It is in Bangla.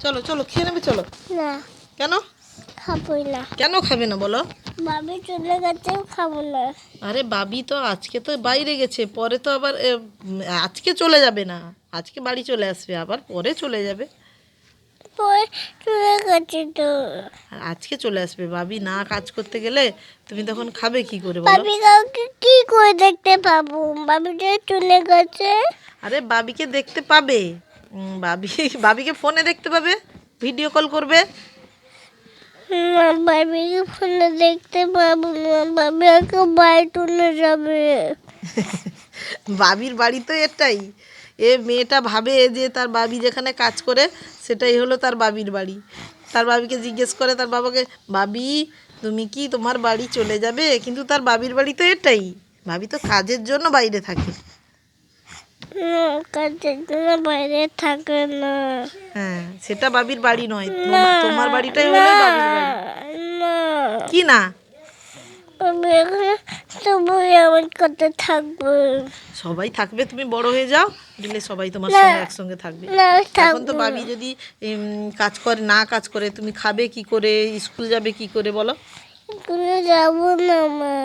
চলো চলো খেয়ে নেবে, চলো। না, কেন খাবোই না। কেন খাবে না বলো? বাবি চলে গেছে, খাবো না। আরে বাবি তো আজকে তো বাইরে গেছে, পরে তো আবার আজকে চলে যাবে না, আজকে বাড়ি চলে আসবে, আবার পরে চলে যাবে। পরে চলে গেছে তো। আর আজকে চলে আসবে। বাবি না কাজ করতে গেলে তুমি তখন খাবে কি করে বলো? বাবি কাউকে কি করে দেখতে পাবো? বাবি যে চলে গেছে। আরে বাবিকে দেখতে পাবে, বাবিকে ফোনে দেখতে পাবে, ভিডিও কল করবে। না, বাবিকে ফোনে দেখতে পাবো না, বাবি আমাকে বাড়ি চলে যাবে। বাবির বাড়ি তো এটাই। মেয়েটা ভাবে যে তার বাবি যেখানে কাজ করে সেটাই হলো তার বাবির বাড়ি। তার বাবিকে জিজ্ঞেস করে তার বাবাকে, বাবি তুমি কি তোমার বাড়ি চলে যাবে? কিন্তু তার বাবির বাড়ি তো এটাই। বাবি তো কাজের জন্য বাইরে থাকে। না, কাজের জন্য বাইরে থাকে না। হ্যাঁ, সেটা বাবির বাড়ি নয়, না, তোমার বাড়িটাই না, হলো বাবির বাড়ি। না, কি না? আমি এখানে সবাই আমার কাছে থাকবে। সবাই থাকবে, তুমি বড় হয়ে যাও, দিলে সবাই তোমার না, সঙ্গে একসঙ্গে থাকবে। না, এখন তো থাকবো বাবি না। যদি কাজ করে, না কাজ করে, তুমি খাবে কি করে, স্কুল যাবে কি করে বলো? স্কুলে যাবো না মা।